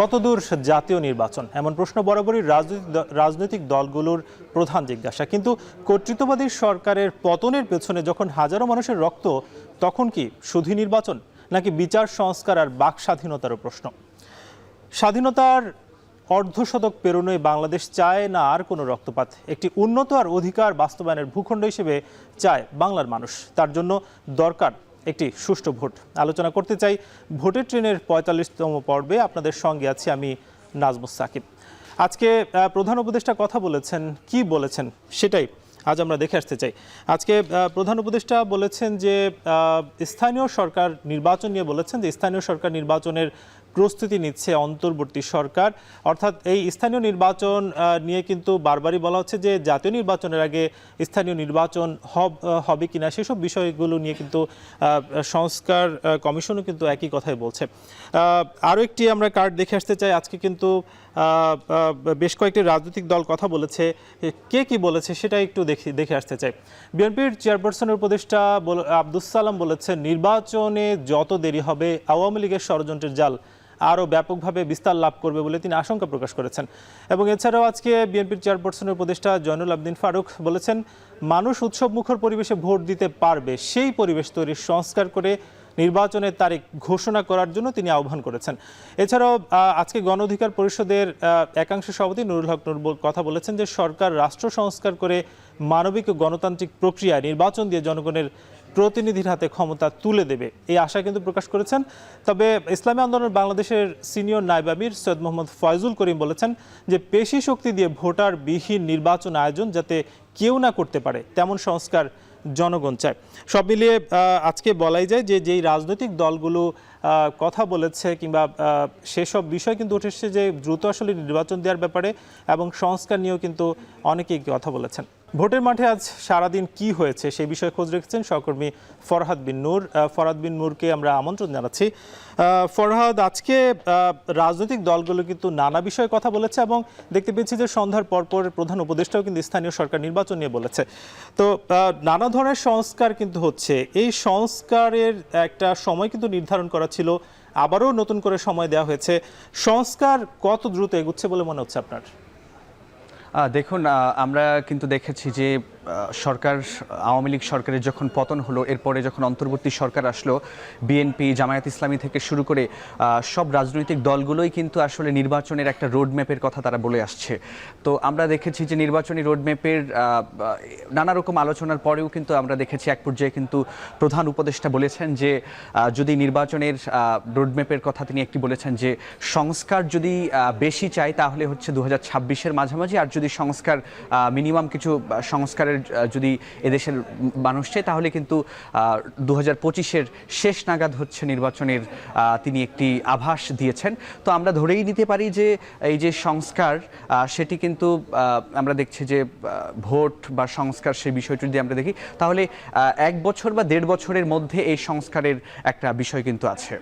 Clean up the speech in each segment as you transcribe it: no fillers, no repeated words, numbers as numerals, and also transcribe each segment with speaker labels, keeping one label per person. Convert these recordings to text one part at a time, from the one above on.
Speaker 1: কতদূর জাতীয় নির্বাচন, এমন প্রশ্ন বরাবরই রাজনৈতিক দলগুলোর প্রধান জিজ্ঞাসা। কিন্তু কর্তৃত্ববাদী সরকারের পতনের পেছনে যখন হাজারো মানুষের রক্ত, তখন কি শুধু নির্বাচন নাকি বিচার সংস্কার আর বাক স্বাধীনতারও প্রশ্ন? স্বাধীনতার অর্ধশতক পেরোনোয় বাংলাদেশ চায় না আর কোনো রক্তপাত। একটি উন্নত আর অধিকার বাস্তবায়নের ভূখণ্ড হিসেবে চায় বাংলার মানুষ। তার জন্য দরকার একটি সুষ্ঠু ভোট। আলোচনা করতে চাই ভোটের ট্রেনের ৪৫তম পর্বে। আপনাদের সঙ্গে আছি আমি নাজমুস সাকিব। আজকে প্রধান উপদেষ্টা কথা বলেছেন, কি বলেছেন সেটাই আজ আমরা দেখে আসতে চাই। আজকে প্রধান উপদেষ্টা বলেছেন যে স্থানীয় সরকার নির্বাচন নিয়ে বলেছেন যে স্থানীয় সরকার নির্বাচনের প্রস্তুতি নিচ্ছে অন্তর্বর্তী সরকার। অর্থাৎ এই স্থানীয় নির্বাচন নিয়ে কিন্তু বারবারই বলা হচ্ছে যে জাতীয় নির্বাচনের আগে স্থানীয় নির্বাচন হবে কিনা সেসব বিষয়গুলো নিয়ে কিন্তু সংস্কার কমিশনও কিন্তু একই কথাই বলছে। আরও একটি আমরা কার্ড দেখে আসতে চাই। আজকে কিন্তু বেশ কয়েকটি রাজনৈতিক দল কথা বলেছে, কে কি বলেছে সেটা একটু দেখে আসতে চাই। বিএনপির চেয়ারপারসনের উপদেষ্টা আব্দুস সালাম বলেছেন, নির্বাচনে যত দেরি হবে আওয়ামী লীগের ষড়যন্ত্রের জাল আরও ব্যাপকভাবে বিস্তার লাভ করবে বলে তিনি আশঙ্কা প্রকাশ করেছেন। এবং এছাড়াও আজকে বিএনপির চেয়ারপারসনের উপদেষ্টা জয়নুল আবদিন ফারুক বলেছেন, মানুষ উৎসব মুখর পরিবেশে ভোট দিতে পারবে, সেই পরিবেশ তৈরির সংস্কার করে নির্বাচনের তারিখ ঘোষণা করার জন্য তিনি আহ্বান করেছেন। এছাড়াও আজকে গণ অধিকার পরিষদের একাংশ সভাপতি নুরুল হক নূর কথা বলেছেন যে সরকার রাষ্ট্র সংস্কার করে মানবিক ও গণতান্ত্রিক প্রক্রিয়ায় নির্বাচন দিয়ে জনগণের প্রতিনিধির হাতে ক্ষমতা তুলে দেবে, এই আশা কিন্তু প্রকাশ করেছেন। তবে ইসলামী আন্দোলন বাংলাদেশের সিনিয়র নায়েব আমির সৈয়দ মোহাম্মদ ফয়জুল করিম বলেছেন যে পেশি শক্তি দিয়ে ভোটার বিহীন নির্বাচন আয়োজন যাতে কেউ না করতে পারে তেমন সংস্কার জনগণ চায়। সব মিলিয়ে আজকে বলাই যায় যে যেই রাজনৈতিক দলগুলো কথা বলেছে কিংবা সেসব বিষয় কিন্তু উঠে এসেছে যে দ্রুত আসলে নির্বাচন দেওয়ার ব্যাপারে এবং সংস্কার নিয়েও কিন্তু অনেকেই কথা বলেছেন। ভোটের মাঠে আজ সারাদিন কি হয়েছে সেই বিষয়ে খোঁজ রেখেছেন সহকর্মী ফরহাদ বিন নূর। ফরহাদ বিন নূরকে আমরা আমন্ত্রণ জানাচ্ছি। ফরহাদ, আজকে রাজনৈতিক দলগুলো কিন্তু নানা বিষয়ে কথা বলেছে এবং দেখতে পেয়েছি যে সন্ধ্যার পরপর প্রধান উপদেষ্টাও কিন্তু স্থানীয় সরকার নির্বাচন নিয়ে বলেছে। তো নানা ধরনের সংস্কার কিন্তু হচ্ছে, এই সংস্কারের একটা সময় কিন্তু নির্ধারণ করা ছিল, আবারও নতুন করে সময় দেওয়া হয়েছে। সংস্কার কত দ্রুত এগুচ্ছে বলে মনে হচ্ছে আপনার?
Speaker 2: দেখুন, আমরা কিন্তু দেখেছি যে সরকার, আওয়ামী লীগ সরকারের যখন পতন হলো, এরপরে যখন অন্তর্বর্তী সরকার আসলো, বিএনপি, জামায়াত ইসলামী থেকে শুরু করে সব রাজনৈতিক দলগুলোই কিন্তু আসলে নির্বাচনের একটা রোডম্যাপের কথা তারা বলে আসছে। তো আমরা দেখেছি যে নির্বাচনী রোডম্যাপের নানা রকম আলোচনার পরেও কিন্তু আমরা দেখেছি এক পর্যায়ে কিন্তু প্রধান উপদেষ্টা বলেছেন যে যদি নির্বাচনের রোডম্যাপের কথা তিনি একটি বলেছেন যে সংস্কার যদি বেশি চাই তাহলে হচ্ছে 2026-এর মাঝামাঝি, আর যদি সংস্কার মিনিমাম কিছু সংস্কারের যদি এদেশের মানুষ চায় তাহলে কিন্তু 2025-এর শেষ নাগাদ হচ্ছে নির্বাচনের তিনি একটি আভাস দিয়েছেন। তো আমরা ধরেই নিতে পারি যে এই যে সংস্কার সেটি কিন্তু আমরা দেখছি যে ভোট বা সংস্কার সেই বিষয়টি যদি আমরা দেখি তাহলে 1 বছর বা 1.5 বছরের মধ্যে এই সংস্কারের একটা বিষয় কিন্তু আছে।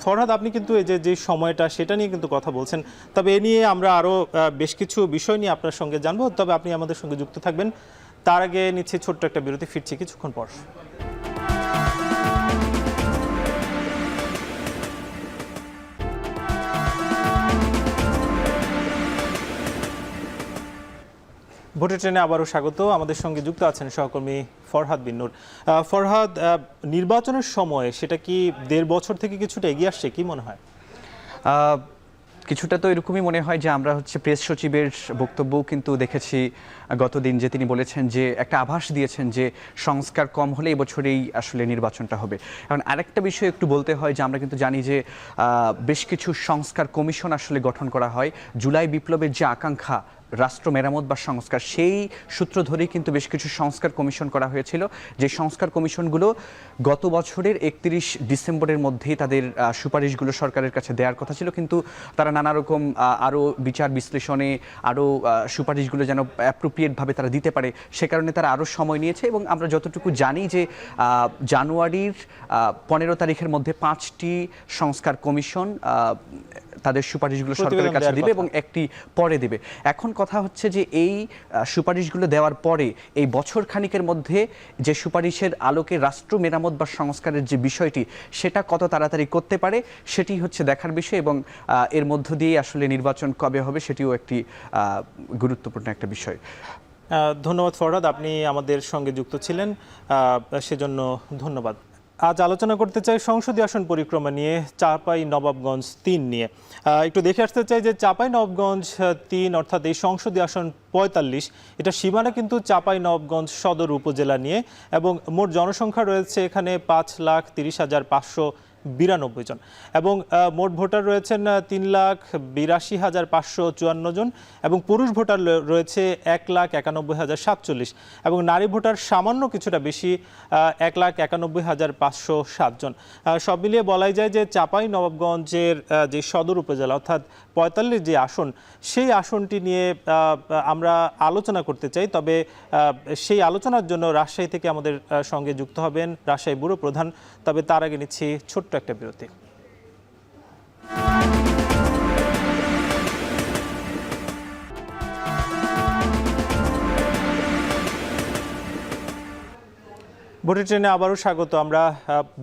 Speaker 1: ফরহাদ, আপনি কিন্তু এই যে সময়টা সেটা নিয়ে কিন্তু কথা বলছেন, তবে এ নিয়ে আমরা আরও বেশ কিছু বিষয় নিয়ে আপনার সঙ্গে জানবো, তবে আপনি আমাদের সঙ্গে যুক্ত থাকবেন। তার আগে নিচ্ছে ছোট্ট একটা বিরতি, ফিরছি কিছুক্ষণ পর। ভোটের ট্রেনে আবারও স্বাগত। আমাদের সঙ্গে যুক্ত আছেন সহকর্মী ফরহাদ বিন নূর। ফরহাদ, নির্বাচনের সময় সেটা কি 1.5 বছর থেকে কিছুটা এগিয়ে আসছে, কি মনে হয়?
Speaker 2: কিছুটা তো এরকমই মনে হয় যে আমরা হচ্ছে প্রেস সচিবের বক্তব্যও কিন্তু দেখেছি গতদিন, যে তিনি বলেছেন যে একটা আভাস দিয়েছেন যে সংস্কার কম হলে এবছরেই আসলে নির্বাচনটা হবে। এখন আরেকটা বিষয় একটু বলতে হয় যে আমরা কিন্তু জানি যে বেশ কিছু সংস্কার কমিশন আসলে গঠন করা হয়। জুলাই বিপ্লবের যে আকাঙ্ক্ষা রাষ্ট্র মেরামত বা সংস্কার, সেই সূত্র ধরেই কিন্তু বেশ কিছু সংস্কার কমিশন করা হয়েছিল, যে সংস্কার কমিশনগুলো গত বছরের 31 ডিসেম্বরের মধ্যেই তাদের সুপারিশগুলো সরকারের কাছে দেওয়ার কথা ছিল, কিন্তু তারা নানা রকম আরও বিচার বিশ্লেষণে আরও সুপারিশগুলো যেন অ্যাপ্রোপ্রিয়েটভাবে তারা দিতে পারে সে কারণে তারা আরও সময় নিয়েছে। এবং আমরা যতটুকু জানি যে জানুয়ারির 15 তারিখের মধ্যে 5টি সংস্কার কমিশন তাদের সুপারিশগুলো সরকারের কাছে দিবে এবং একটি পরে দেবে। এখন কথা হচ্ছে যে এই সুপারিশগুলো দেওয়ার পরে এই বছর খানিকের মধ্যে যে সুপারিশের আলোকে রাষ্ট্র মেরামত বা সংস্কারের যে বিষয়টি সেটা কত তাড়াতাড়ি করতে পারে সেটি হচ্ছে দেখার বিষয়, এবং এর মধ্য দিয়ে আসলে নির্বাচন কবে হবে সেটিও একটি গুরুত্বপূর্ণ একটা বিষয়।
Speaker 1: ধন্যবাদ ফরহাদ, আপনি আমাদের সঙ্গে যুক্ত ছিলেন, সেজন্য ধন্যবাদ। আজ আলোচনা করতে চাই সংসদীয় আসন পরিক্রমা নিয়ে, চাঁপাই নবাবগঞ্জ ৩ নিয়ে। একটু দেখে আসতে চাই যে চাঁপাই নবাবগঞ্জ ৩ অর্থাৎ এই সংসদীয় আসন ৪৫, এটা সীমানা কিন্তু চাঁপাই নবাবগঞ্জ সদর উপজেলা নিয়ে, এবং মোট জনসংখ্যা রয়েছে এখানে ৫,৩০,৫৯২ জন, এবং মোট ভোটার রয়েছেন ৩,৮২,৫৫৪ জন, এবং পুরুষ ভোটার রয়েছে ১,৯১,৫৪, এবং নারী ভোটার সামান্য কিছুটা বেশি ১,৯১,৫০৭ জন। সব মিলিয়ে বলাই যায় যে চাঁপাই নবাবগঞ্জের যে সদর উপজেলা অর্থাৎ ৪৫ যে আসন, সেই আসনটি নিয়ে আমরা আলোচনা করতে চাই। তবে সেই আলোচনার জন্য রাজশাহী থেকে আমাদের সঙ্গে যুক্ত হবেন রাজশাহী ব্যুরো প্রধান। তবে তার আগে নিচ্ছি ছোট্ট একটা বিরতি। ভোটের ট্রেনে আবারও স্বাগত। আমরা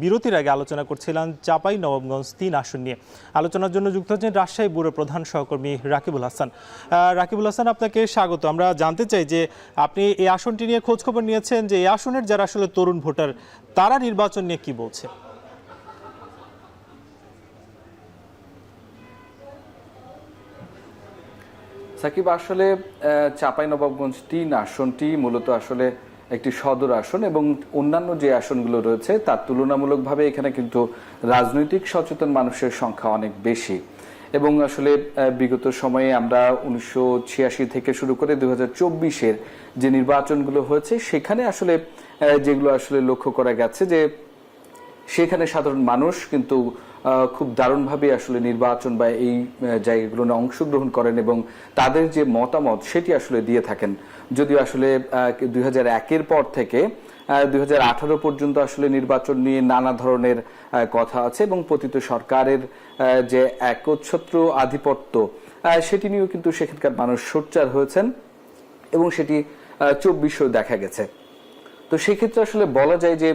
Speaker 1: বিরতির আগে আলোচনা করছিলাম চাঁপাই নবাবগঞ্জ ৩ আসন নিয়ে। আলোচনার জন্য যুক্ত হচ্ছেন রাজশাহী ব্যুরো প্রধান সহকর্মী রাকিবুল হাসান। রাকিবুল হাসান, আপনাকে স্বাগত। আমরা জানতে চাই যে আপনি এই আসনটি নিয়ে খোঁজখবর নিয়েছেন, যে এই আসনের যারা আসলে তরুণ ভোটার তারা নির্বাচন নিয়ে কি বলছে?
Speaker 3: সাকিব, আসলে চাঁপাইনবাবগঞ্জ ৩ আসনটি মূলত আসলে একটি সদর আসন, এবং অন্যান্য যে আসনগুলো রয়েছে তার তুলনামূলকভাবে এখানে কিন্তু রাজনৈতিক সচেতন মানুষের সংখ্যা অনেক বেশি। এবং আসলে বিগত সময়ে আমরা ১৯৮৬ থেকে শুরু করে ২০২৪-এর যে নির্বাচনগুলো হয়েছে সেখানে আসলে যেগুলো আসলে লক্ষ্য করা গেছে যে সেখানে সাধারণ মানুষ কিন্তু খুব দারুণভাবে আসলে নির্বাচন বা এই জায়গাগুলোতে অংশগ্রহণ করেন এবং তাদের যে মতামত সেটি আসলে দিয়ে থাকেন। যদিও আসলে ২০০১-এর পর থেকে ২০১৮ পর্যন্ত আসলে নির্বাচন নিয়ে নানা ধরনের কথা আছে, এবং পতিত সরকারের যে একচ্ছত্র আধিপত্য সেটি নিয়েও কিন্তু সেখানকার মানুষ সোচ্চার হয়েছেন, এবং সেটি ২৪-এও দেখা গেছে। তো সেক্ষেত্রে আসলে বলা যায় যে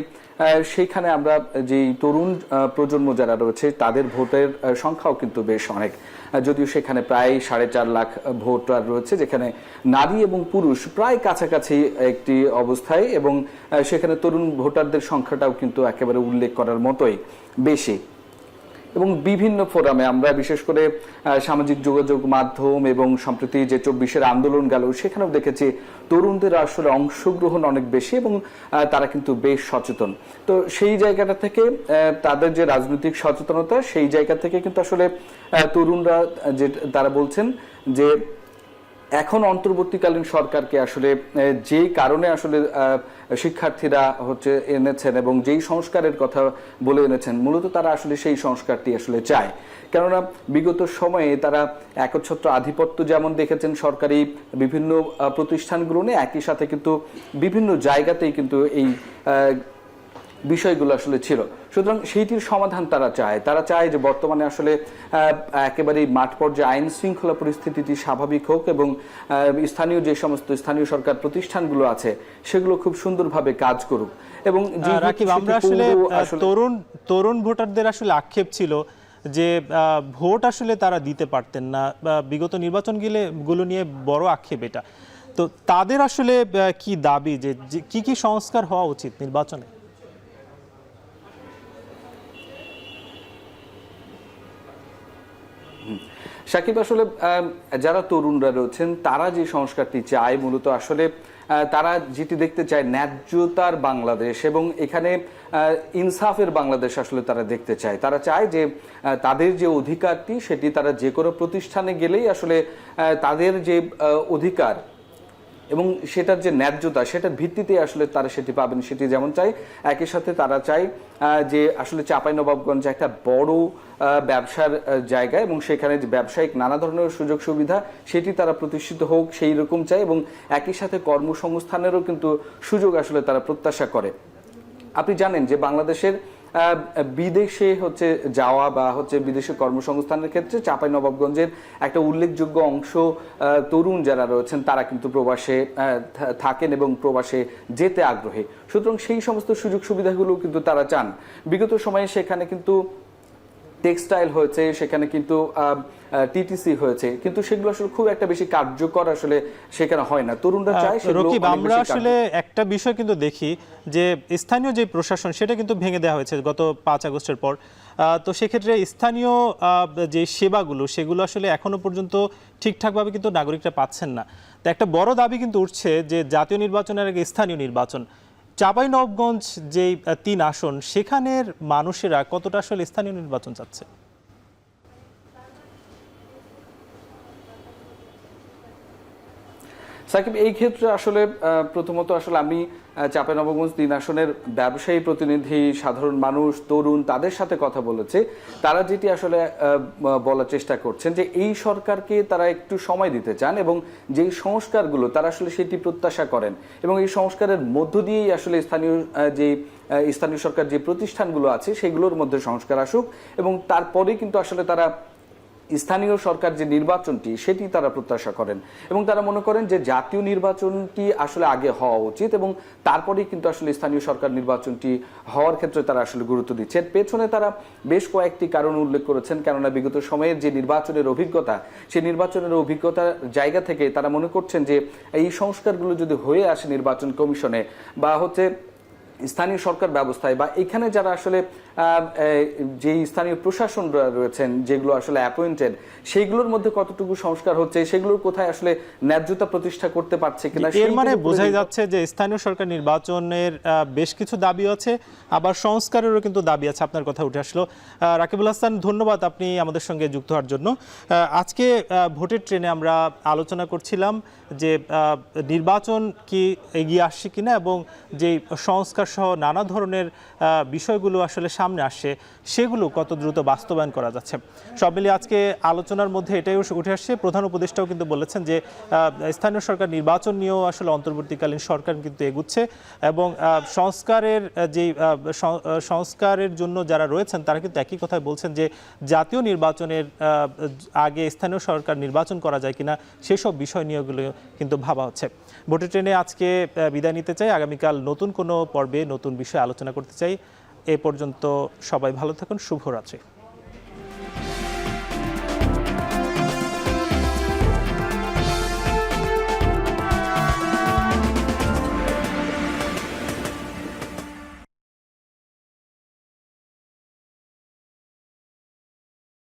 Speaker 3: সেইখানে আমরা যে তরুণ প্রজন্ম যারা রয়েছে তাদের ভোটের সংখ্যাও কিন্তু বেশ অনেক, যদিও সেখানে প্রায় ৪.৫ লাখ ভোটার রয়েছে, যেখানে নারী এবং পুরুষ প্রায় কাছাকাছি একটি অবস্থায়, এবং সেখানে তরুণ ভোটারদের সংখ্যাটাও কিন্তু একেবারে উল্লেখ করার মতোই বেশি। এবং বিভিন্ন ফোরামে আমরা বিশেষ করে সামাজিক যোগাযোগ মাধ্যম এবং সম্প্রতি যে ২৪-এর আন্দোলন গেল সেখানেও দেখেছি তরুণদের আসলে অংশগ্রহণ অনেক বেশি, এবং তারা কিন্তু বেশ সচেতন। তো সেই জায়গাটা থেকে তাদের যে রাজনৈতিক সচেতনতা সেই জায়গা থেকে কিন্তু আসলে তরুণরা যে তারা বলছেন যে এখন অন্তর্বর্তীকালীন সরকারকে আসলে যে কারণে আসলে শিক্ষার্থীরা এনেছেন এবং যেই সংস্কারের কথা বলে এনেছেন, মূলত তারা আসলে সেই সংস্কারটি আসলে চায়। কেননা বিগত সময়ে তারা একচ্ছত্র আধিপত্য যেমন দেখেছেন সরকারি বিভিন্ন প্রতিষ্ঠানগুলো নিয়ে, একই সাথে কিন্তু বিভিন্ন জায়গাতেই কিন্তু এই বিষয়গুলো আসলে ছিল। সুতরাং সেইটির সমাধান তারা চায় যে বর্তমানে আসলে একেবারে মাঠ পর্যায়ে আইন শৃঙ্খলা পরিস্থিতিটি স্বাভাবিক হোক, এবং যে সমস্ত স্থানীয় সরকার প্রতিষ্ঠানগুলো আছে সেগুলো খুব সুন্দরভাবে কাজ করুক। এবং
Speaker 1: আমরা আসলে তরুণ ভোটারদের আসলে আক্ষেপ ছিল যে ভোট আসলে তারা দিতে পারতেন না, বিগত নির্বাচনগুলো নিয়ে বড় আক্ষেপ এটা। তো তাদের আসলে কি দাবি, যে কি সংস্কার হওয়া উচিত নির্বাচনে?
Speaker 3: সাকিব, আসলে যারা তরুণরা রয়েছেন তারা যে সংস্কারটি চায়, মূলত আসলে তারা যেটি দেখতে চায় ন্যায্যতার বাংলাদেশ, এবং এখানে ইনসাফের বাংলাদেশ আসলে তারা দেখতে চায়। তারা চায় যে তাদের যে অধিকারটি সেটি তারা যে কোনো প্রতিষ্ঠানে গেলেই আসলে তাদের যে অধিকার এবং সেটার যে ন্যায্যতা সেটার ভিত্তিতে আসলে তারা সেটি পাবেন, সেটি যেমন চাই। একই সাথে তারা চায় যে আসলে চাঁপাইনবাবগঞ্জ একটা বড় ব্যবসার জায়গা, এবং সেখানে যে ব্যবসায়িক নানা ধরনের সুযোগ সুবিধা সেটি তারা প্রতিষ্ঠিত হোক সেই রকম চায়, এবং একই সাথে কর্মসংস্থানেরও কিন্তু সুযোগ আসলে তারা প্রত্যাশা করে। আপনি জানেন যে বাংলাদেশের বিদেশে হচ্ছে যাওয়া বা হচ্ছে বিদেশে কর্মসংস্থানের ক্ষেত্রে চাঁপাইনবাবগঞ্জের একটা উল্লেখযোগ্য অংশ তরুণ যারা রয়েছেন তারা কিন্তু প্রবাসে থাকেন এবং প্রবাসে যেতে আগ্রহী। সুতরাং সেই সমস্ত সুযোগ সুবিধাগুলো কিন্তু তারা চান। বিগত সময়ে সেখানে কিন্তু টেক্সটাইল হয়েছে, সেখানে কিন্তু টিটিসি হয়েছে, কিন্তু সেগুলো আসলে খুব একটা বেশি কার্যকর আসলে সেখানে হয় না। তরুণরা চায় সেগুলো
Speaker 1: রকিব,
Speaker 3: অনেক
Speaker 1: আমরা
Speaker 3: বেশি
Speaker 1: আসলে একটা বিষয় কিন্তু দেখি যে স্থানীয় যে প্রশাসন সেটা কিন্তু ভেঙে দেওয়া হয়েছে গত 5 আগস্টের পর। তো সেক্ষেত্রে স্থানীয় যে সেবাগুলো সেগুলো আসলে এখনো পর্যন্ত ঠিকঠাকভাবে কিন্তু নাগরিকরা পাচ্ছেন না। তো একটা বড় দাবি কিন্তু উঠছে যে জাতীয় নির্বাচনের আগে স্থানীয় নির্বাচন। চাঁপাইনবাবগঞ্জ যেই 3 আসন সেখানের মানুষেরা কতটা আসলে স্থানীয় নির্বাচন চাচ্ছে?
Speaker 3: সাকিব, এই ক্ষেত্রে আসলে প্রথমত আসলে আমি চাঁপাইনবাবগঞ্জ 3 আসনের ব্যবসায়ী প্রতিনিধি, সাধারণ মানুষ, তরুণ তাদের সাথে কথা বলেছে। তারা যেটি আসলে বলার চেষ্টা করছেন যে এই সরকারকে তারা একটু সময় দিতে চান এবং যেই সংস্কারগুলো তারা আসলে সেটি প্রত্যাশা করেন এবং এই সংস্কারের মধ্য দিয়েই আসলে স্থানীয় সরকার যে প্রতিষ্ঠানগুলো আছে সেগুলোর মধ্যে সংস্কার আসুক এবং তারপরে কিন্তু আসলে তারা স্থানীয় সরকার যে নির্বাচনটি সেটি তারা প্রত্যাশা করেন এবং তারা মনে করেন যে জাতীয় নির্বাচনটি আসলে আগে হওয়া উচিত এবং তারপরেই কিন্তু আসলে স্থানীয় সরকার নির্বাচনটি হওয়ার ক্ষেত্রে তারা আসলে গুরুত্ব দিচ্ছেন। পেছনে তারা বেশ কয়েকটি কারণ উল্লেখ করেছেন, কেননা বিগত সময়ের যে নির্বাচনের অভিজ্ঞতা সেই নির্বাচনের অভিজ্ঞতার জায়গা থেকে তারা মনে করছেন যে এই সংস্কারগুলো যদি হয়ে আসে নির্বাচন কমিশনে বা হচ্ছে স্থানীয় সরকার ব্যবস্থায় বা এখানে যারা আসলে যে স্থানীয় প্রশাসন রয়েছেন যেগুলো আসলে অ্যাপয়েন্টেড সেইগুলোর মধ্যে কতটুকু সংস্কার হচ্ছে, সেগুলোর কোথায় আসলে ন্যায্যতা প্রতিষ্ঠা করতে পারছে কিনা।
Speaker 1: এর মানে বোঝাই যাচ্ছে যে স্থানীয় সরকার নির্বাচনের বেশ কিছু দাবি আছে, আবার সংস্কারেরও কিন্তু দাবি আছে। আপনার কথা উঠে আসলো। রাকিবুল হাসান, ধন্যবাদ আপনি আমাদের সঙ্গে যুক্ত হওয়ার জন্য। আজকে ভোটের ট্রেনে আমরা আলোচনা করছিলাম যে নির্বাচন কি এগিয়ে আসছে কিনা এবং যে সংস্কার সহ নানা ধরনের বিষয়গুলো আসলে সামনে আসছে সেগুলো কত দ্রুত বাস্তবায়ন করা যাচ্ছে। সব মিলিয়ে আজকে আলোচনার মধ্যে এটাই উঠে আসছে। প্রধান উপদেষ্টাও কিন্তু বলেছেন যে স্থানীয় সরকার নির্বাচন নিয়েও আসলে অন্তর্বর্তীকালীন সরকার কিন্তু এগুচ্ছে এবং সংস্কারের জন্য যারা রয়েছেন তারা কিন্তু একই কথাই বলছেন যে জাতীয় নির্বাচনের আগে স্থানীয় সরকার নির্বাচন করা যায় কিনা সেসব বিষয় নিয়েগুলো কিন্তু ভাবা হচ্ছে। ভোটের ট্রেনে আজকে বিদায় নিতে চাই, আগামীকাল নতুন কোনো পর্বে নতুন বিষয়ে আলোচনা করতে চাই। এ পর্যন্ত সবাই ভালো থাকুন, শুভরাত্রি।